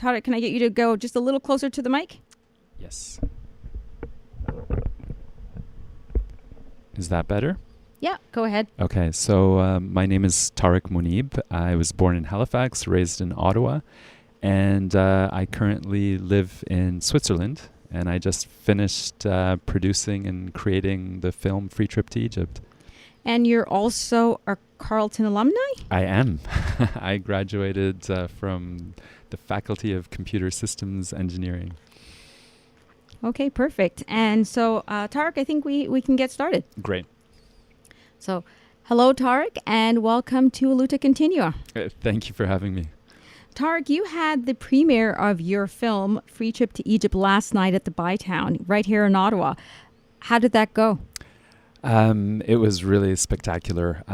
Tarek, can I get you to go just a little closer to the mic? Yes. Is that better? Yeah, go ahead. Okay, so my name is Tarek Mounib. I was born in Halifax, raised in Ottawa, and I currently live in Switzerland. And I just finished producing and creating the film Free Trip to Egypt. And you're also a Carleton alumni? I am. I graduated from the Faculty of Computer Systems Engineering. Okay, perfect. And so, Tarek, I think we can get started. Great. So, hello, Tarek, and welcome to A Luta Continua. Thank you for having me. Tarek, you had the premiere of your film, Free Trip to Egypt, last night at the Bytown, right here in Ottawa. How did that go? It was really spectacular.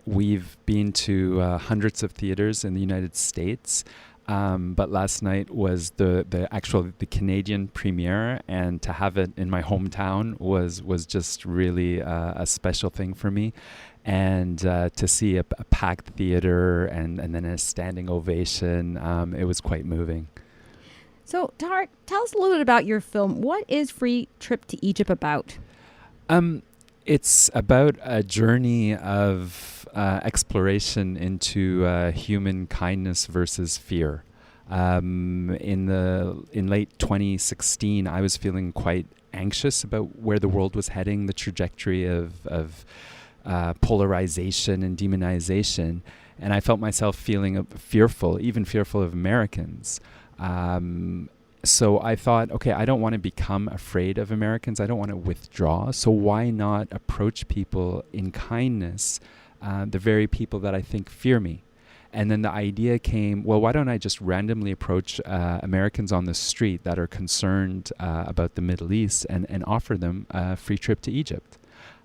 We've been to hundreds of theaters in the United States, but last night was the Canadian premiere, and to have it in my hometown was just really a special thing for me. And to see a packed theater and then a standing ovation, it was quite moving. So, Tarek, tell us a little bit about your film. What is Free Trip to Egypt about? It's about a journey of exploration into human kindness versus fear. In late 2016, I was feeling quite anxious about where the world was heading, the trajectory of polarization and demonization, and I felt myself feeling fearful, even fearful of Americans. So I thought, okay, I don't want to become afraid of Americans. I don't want to withdraw. So why not approach people in kindness, the very people that I think fear me? And then the idea came, well, why don't I just randomly approach Americans on the street that are concerned about the Middle East and offer them a free trip to Egypt?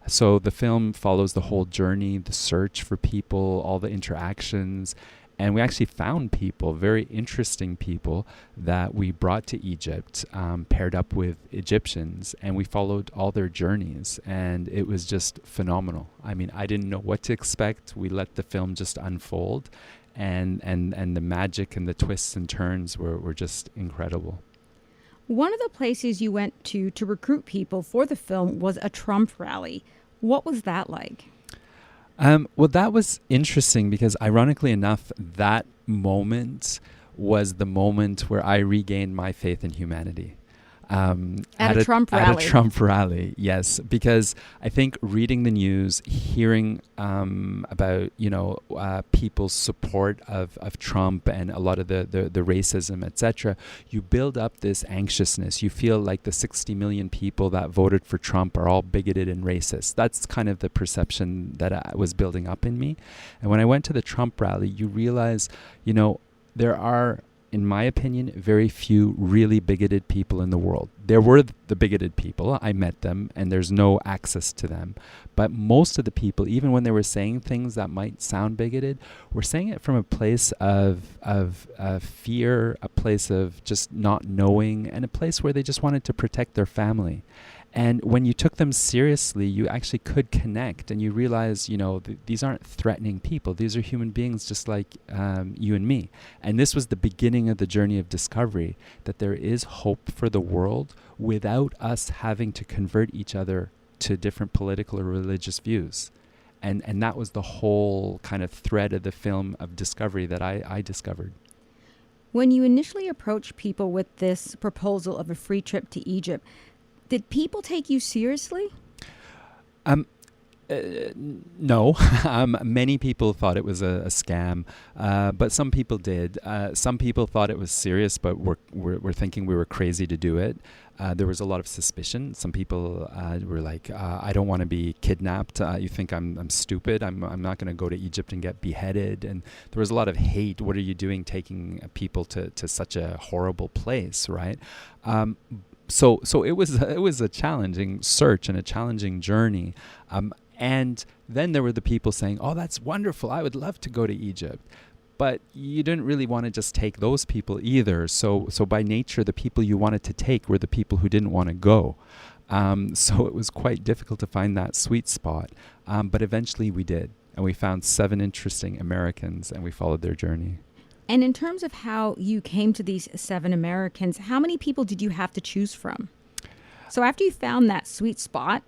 So the film follows the whole journey, the search for people, all the interactions. And we actually found people, very interesting people, that we brought to Egypt, paired up with Egyptians, and we followed all their journeys, and it was just phenomenal. I mean, I didn't know what to expect. We let the film just unfold, and the magic and the twists and turns were just incredible. One of the places you went to recruit people for the film was a Trump rally. What was that like? Well, that was interesting because, ironically enough, that moment was the moment where I regained my faith in humanity. At a Trump rally? At a Trump rally, yes. Because I think reading the news, hearing about, people's support of Trump and a lot of the racism, etc., you build up this anxiousness. You feel like the 60 million people that voted for Trump are all bigoted and racist. That's kind of the perception that was building up in me. And when I went to the Trump rally, you realize, there are, in my opinion, very few really bigoted people in the world. There were the bigoted people. I met them, and there's no access to them. But most of the people, even when they were saying things that might sound bigoted, were saying it from a place of fear, a place of just not knowing, and a place where they just wanted to protect their family. And when you took them seriously, you actually could connect, and you realize, these aren't threatening people. These are human beings just like you and me. And this was the beginning of the journey of discovery, that there is hope for the world without us having to convert each other to different political or religious views. And that was the whole kind of thread of the film of discovery that I discovered. When you initially approached people with this proposal of a free trip to Egypt, did people take you seriously? No. Many people thought it was a scam, but some people did. Some people thought it was serious, but were thinking we were crazy to do it. There was a lot of suspicion. Some people were like, I don't want to be kidnapped. You think I'm stupid? I'm not going to go to Egypt and get beheaded. And there was a lot of hate. What are you doing taking people to such a horrible place, right? So it was a challenging search and a challenging journey. And then there were the people saying, oh, that's wonderful. I would love to go to Egypt. But you didn't really want to just take those people either. So by nature, the people you wanted to take were the people who didn't want to go. So it was quite difficult to find that sweet spot. But eventually we did. And we found 7 interesting Americans, and we followed their journey. And in terms of how you came to these 7 Americans, how many people did you have to choose from? So after you found that sweet spot,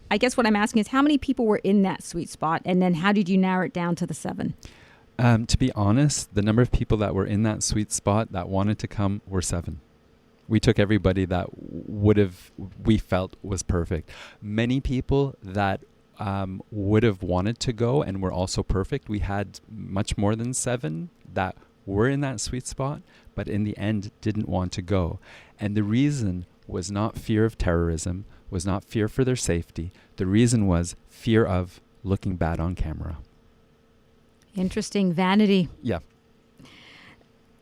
I guess what I'm asking is how many people were in that sweet spot, and then how did you narrow it down to the 7? To be honest, the number of people that were in that sweet spot that wanted to come were 7. We took everybody that we felt was perfect. Many people that would have wanted to go and were also perfect. We had much more than 7 that were in that sweet spot, but in the end didn't want to go. And the reason was not fear of terrorism, was not fear for their safety. The reason was fear of looking bad on camera. Interesting. Vanity. Yeah.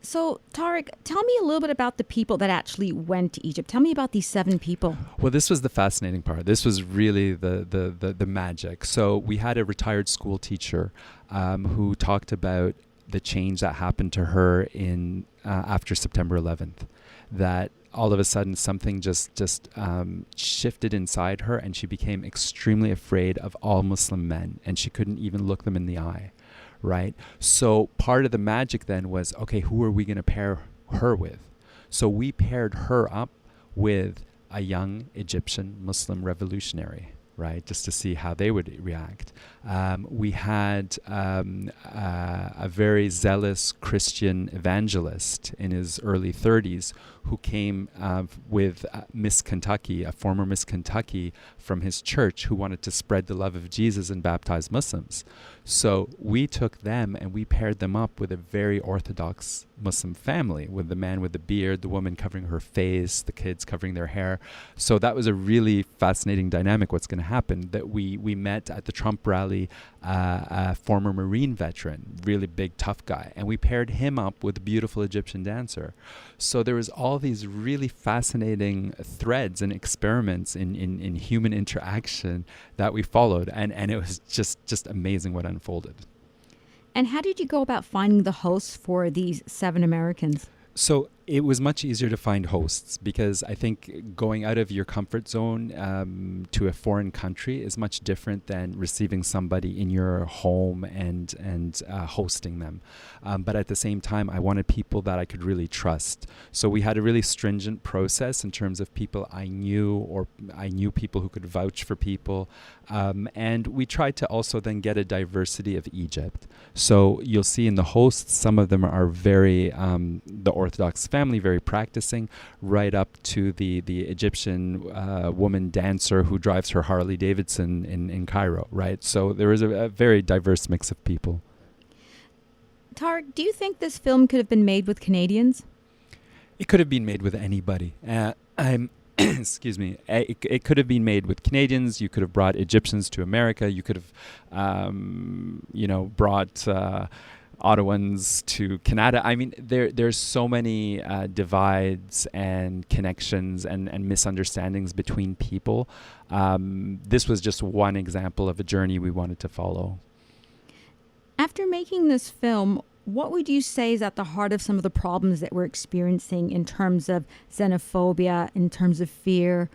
So, Tarek, tell me a little bit about the people that actually went to Egypt. Tell me about these 7 people. Well, this was the fascinating part. This was really the magic. So we had a retired school teacher who talked about the change that happened to her in after September 11th, that all of a sudden something just shifted inside her, and she became extremely afraid of all Muslim men, and she couldn't even look them in the eye, right? So part of the magic then was, okay, who are we going to pair her with? So we paired her up with a young Egyptian Muslim revolutionary, right, just to see how they would react. We had a very zealous Christian evangelist in his early 30s who came with Miss Kentucky, a former Miss Kentucky from his church, who wanted to spread the love of Jesus and baptize Muslims. So we took them and we paired them up with a very Orthodox Muslim family, with the man with the beard, the woman covering her face, the kids covering their hair. So that was a really fascinating dynamic. What's going to happen, that we met at the Trump rally a former Marine veteran, really big, tough guy, and we paired him up with a beautiful Egyptian dancer. So there was all these really fascinating threads and experiments in human interaction that we followed, and it was just amazing what unfolded. And how did you go about finding the hosts for these 7 Americans? So it was much easier to find hosts, because I think going out of your comfort zone to a foreign country is much different than receiving somebody in your home and hosting them. But at the same time, I wanted people that I could really trust. So we had a really stringent process in terms of people I knew, or I knew people who could vouch for people. And we tried to also then get a diversity of Egypt. So you'll see in the hosts, some of them are very, the Orthodox family, very practicing, right up to the Egyptian woman dancer who drives her Harley Davidson in Cairo, right? So there was a very diverse mix of people. Tarek, do you think this film could have been made with Canadians? It could have been made with anybody. Excuse me. It could have been made with Canadians. You could have brought Egyptians to America. You could have, brought Ottawans to Canada. I mean, there's so many divides and connections and misunderstandings between people. This was just one example of a journey we wanted to follow. After making this film, what would you say is at the heart of some of the problems that we're experiencing in terms of xenophobia, in terms of fear?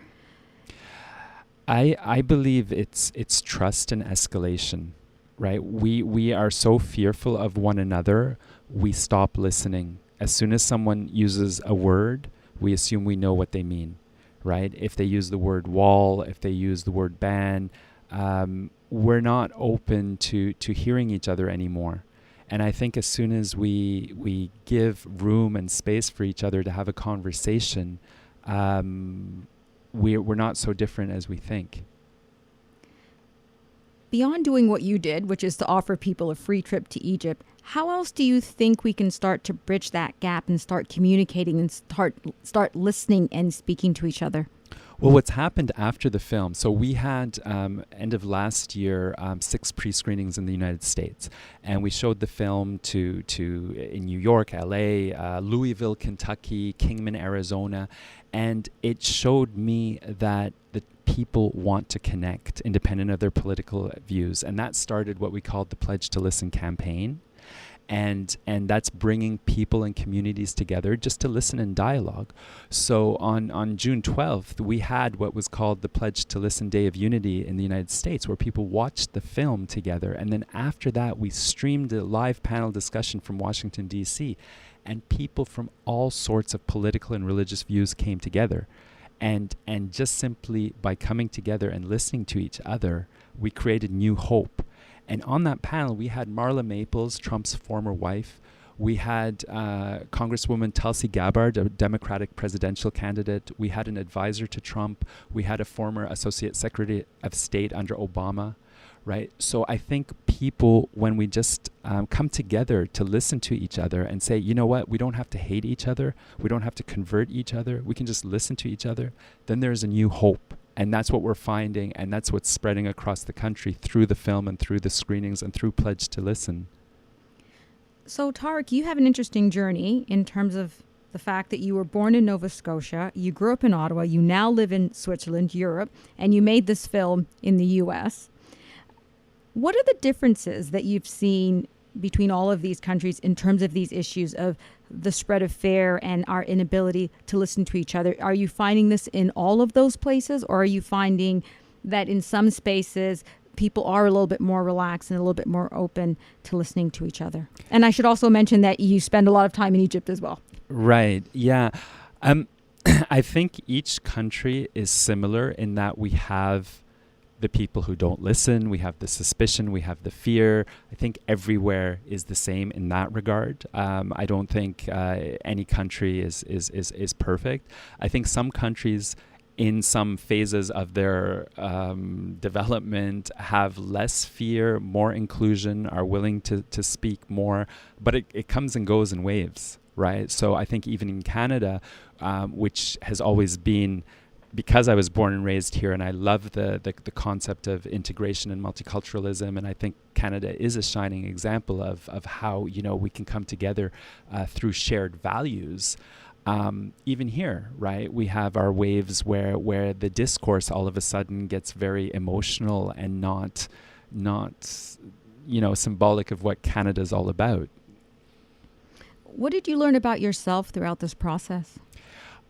I believe it's trust and escalation, right? We are so fearful of one another, we stop listening. As soon as someone uses a word, we assume we know what they mean, right? If they use the word wall, if they use the word ban, we're not open to hearing each other anymore. And I think as soon as we give room and space for each other to have a conversation, we're not so different as we think. Beyond doing what you did, which is to offer people a free trip to Egypt, how else do you think we can start to bridge that gap and start communicating and start listening and speaking to each other? Well, what's happened after the film, so we had, end of last year, 6 pre-screenings in the United States. And we showed the film to in New York, LA, Louisville, Kentucky, Kingman, Arizona. And it showed me that the people want to connect independent of their political views. And that started what we called the Pledge to Listen campaign. And that's bringing people and communities together just to listen and dialogue. So on June 12th, we had what was called the Pledge to Listen Day of Unity in the United States, where people watched the film together. And then after that, we streamed a live panel discussion from Washington, D.C. and people from all sorts of political and religious views came together. And just simply by coming together and listening to each other, we created new hope. And on that panel, we had Marla Maples, Trump's former wife. We had Congresswoman Tulsi Gabbard, a Democratic presidential candidate. We had an advisor to Trump. We had a former Associate Secretary of State under Obama, right? So I think people, when we just come together to listen to each other and say, you know what, we don't have to hate each other. We don't have to convert each other. We can just listen to each other. Then there's a new hope. And that's what we're finding. And that's what's spreading across the country through the film and through the screenings and through Pledge to Listen. So, Tarek, you have an interesting journey in terms of the fact that you were born in Nova Scotia, you grew up in Ottawa, you now live in Switzerland, Europe, and you made this film in the U.S. What are the differences that you've seen between all of these countries in terms of these issues of the spread of fear and our inability to listen to each other? Are you finding this in all of those places, or are you finding that in some spaces people are a little bit more relaxed and a little bit more open to listening to each other? And I should also mention that you spend a lot of time in Egypt as well. Right. Yeah. I think each country is similar in that we have the people who don't listen, we have the suspicion, we have the fear. I think everywhere is the same in that regard. I don't think any country is perfect. I think some countries in some phases of their development have less fear, more inclusion, are willing to speak more, but it comes and goes in waves, right? So I think even in Canada, which has always been, because I was born and raised here, and I love the concept of integration and multiculturalism, and I think Canada is a shining example of how, you know, we can come together through shared values. Even here, right, we have our waves where the discourse all of a sudden gets very emotional and not you know, symbolic of what Canada's all about. What did you learn about yourself throughout this process?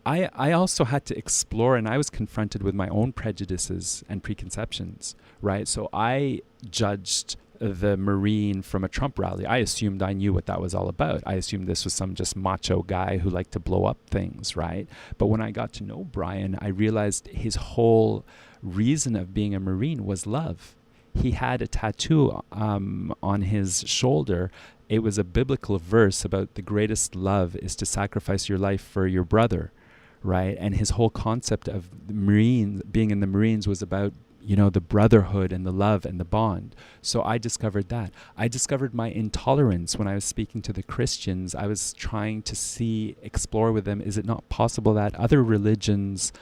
I also had to explore, and I was confronted with my own prejudices and preconceptions, right? So I judged the Marine from a Trump rally. I assumed I knew what that was all about. I assumed this was some just macho guy who liked to blow up things, right? But when I got to know Brian, I realized his whole reason of being a Marine was love. He had a tattoo on his shoulder. It was a biblical verse about the greatest love is to sacrifice your life for your brother, right? And his whole concept of the Marines, being in the Marines, was about, you know, the brotherhood and the love and the bond. So I discovered that. I discovered my intolerance when I was speaking to the Christians. I was trying to explore with them, is it not possible that other religions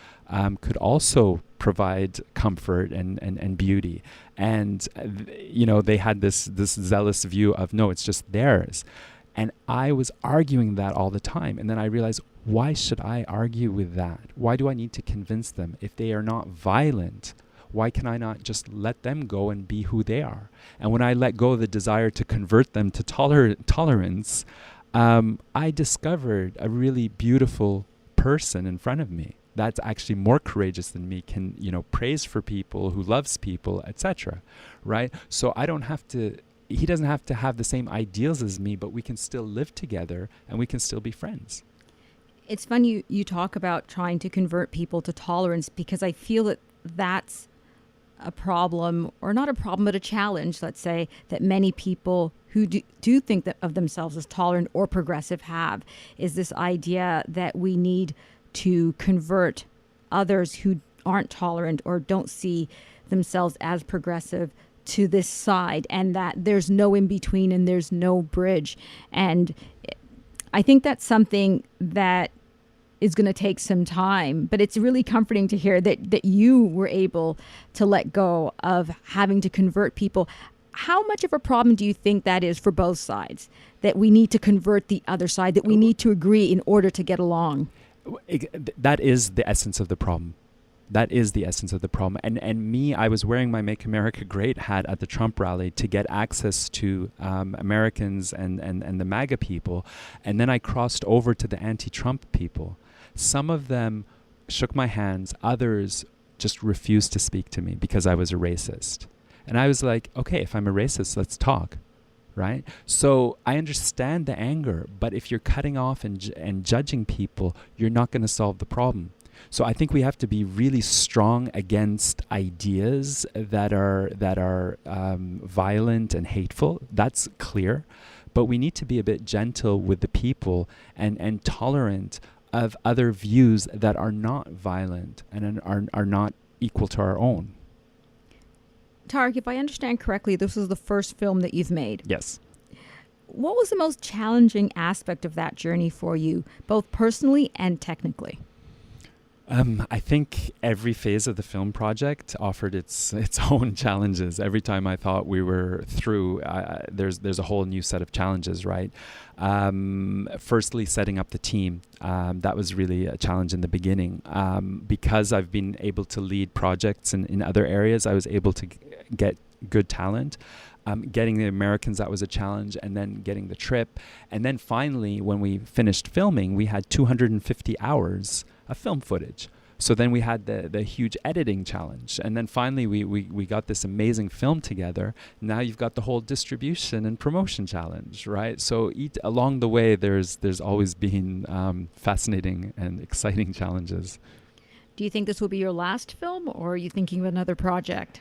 could also provide comfort and beauty? And, you know, they had this zealous view of, no, it's just theirs. And I was arguing that all the time. And then I realized, why should I argue with that? Why do I need to convince them? If they are not violent, why can I not just let them go and be who they are? And when I let go of the desire to convert them to tolerance, I discovered a really beautiful person in front of me that's actually more courageous than me, can, you know, praise for people, who loves people, etc. Right? So he doesn't have to have the same ideals as me, but we can still live together and we can still be friends. It's fun you talk about trying to convert people to tolerance, because I feel that that's a problem, or not a problem, but a challenge, let's say, that many people who do think that of themselves as tolerant or progressive have, is this idea that we need to convert others who aren't tolerant or don't see themselves as progressive to this side, and that there's no in between and there's no bridge. And I think that's something that is going to take some time, but it's really comforting to hear that you were able to let go of having to convert people. How much of a problem do you think that is for both sides, that we need to convert the other side, that we need to agree in order to get along? That is the essence of the problem. That is the essence of the problem. And me, I was wearing my Make America Great hat at the Trump rally to get access to Americans and the MAGA people. And then I crossed over to the anti-Trump people. Some of them shook my hands. Others just refused to speak to me because I was a racist. And I was like, okay, if I'm a racist, let's talk. right? So I understand the anger, but if you're cutting off and judging people, you're not going to solve the problem. So I think we have to be really strong against ideas that are violent and hateful. That's clear. But we need to be a bit gentle with the people and tolerant of other views that are not violent and are not equal to our own. Tarek, if I understand correctly, this was the first film that you've made. Yes. What was the most challenging aspect of that journey for you, both personally and technically? I think every phase of the film project offered its own challenges. Every time I thought we were through, there's a whole new set of challenges, right? Firstly, setting up the team. That was really a challenge in the beginning. Because I've been able to lead projects in other areas, I was able to get good talent. Getting the Americans, that was a challenge, and then getting the trip. And then finally, when we finished filming, we had 250 hours of film footage. So then we had the huge editing challenge. And then finally, we got this amazing film together. Now you've got the whole distribution and promotion challenge, right? So along the way, there's always been fascinating and exciting challenges. Do you think this will be your last film, or are you thinking of another project?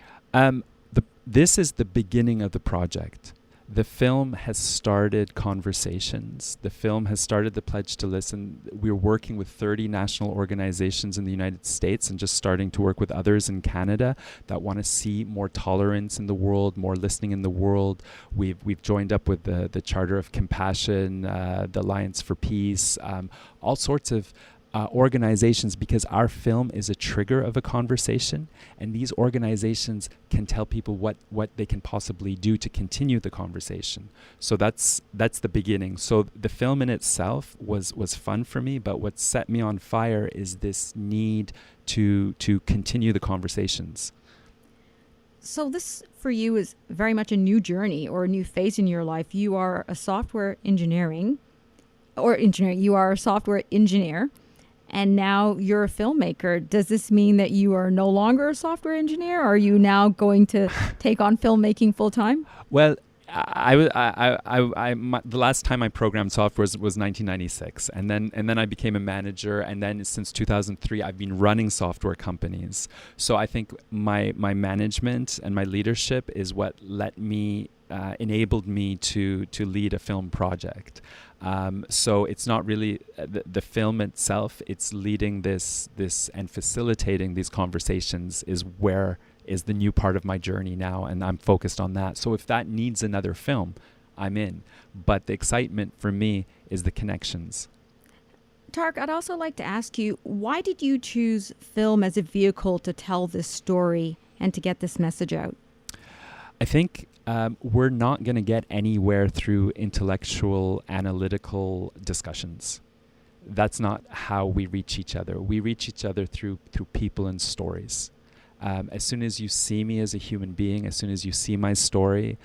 This is the beginning of the project. The film has started conversations. The film has started the Pledge to Listen. We're working with 30 national organizations in the United States and just starting to work with others in Canada that want to see more tolerance in the world, more listening in the world. We've joined up with the Charter of Compassion, the Alliance for Peace, all sorts of organizations, because our film is a trigger of a conversation, and these organizations can tell people what they can possibly do to continue the conversation. So that's the beginning. So the film in itself was fun for me, but what set me on fire is this need to continue the conversations. So this for you is very much a new journey or a new phase in your life. You are a software engineer, and now you're a filmmaker. Does this mean that you are no longer a software engineer? Are you now going to take on filmmaking full time? Well, the last time I programmed software was 1996, and then I became a manager, and then since 2003 I've been running software companies. So I think my management and my leadership is what enabled me to lead a film project. So it's not really the film itself, it's leading this and facilitating these conversations is the new part of my journey now, and I'm focused on that. So if that needs another film, I'm in. But the excitement for me is the connections. Tarek, I'd also like to ask you, why did you choose film as a vehicle to tell this story and to get this message out? I think we're not going to get anywhere through intellectual, analytical discussions. That's not how we reach each other. We reach each other through people and stories. As soon as you see me as a human being, as soon as you see my story,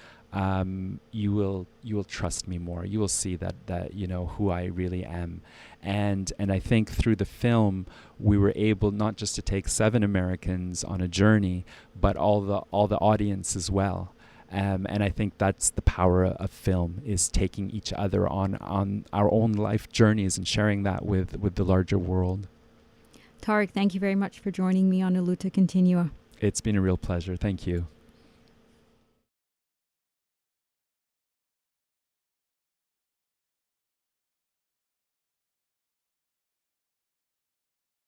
you will trust me more. You will see that you know who I really am. And I think through the film, we were able not just to take 7 Americans on a journey, but all the audience as well. And I think that's the power of film, is taking each other on our own life journeys and sharing that with the larger world. Tarek, thank you very much for joining me on A Luta Continua. It's been a real pleasure. Thank you.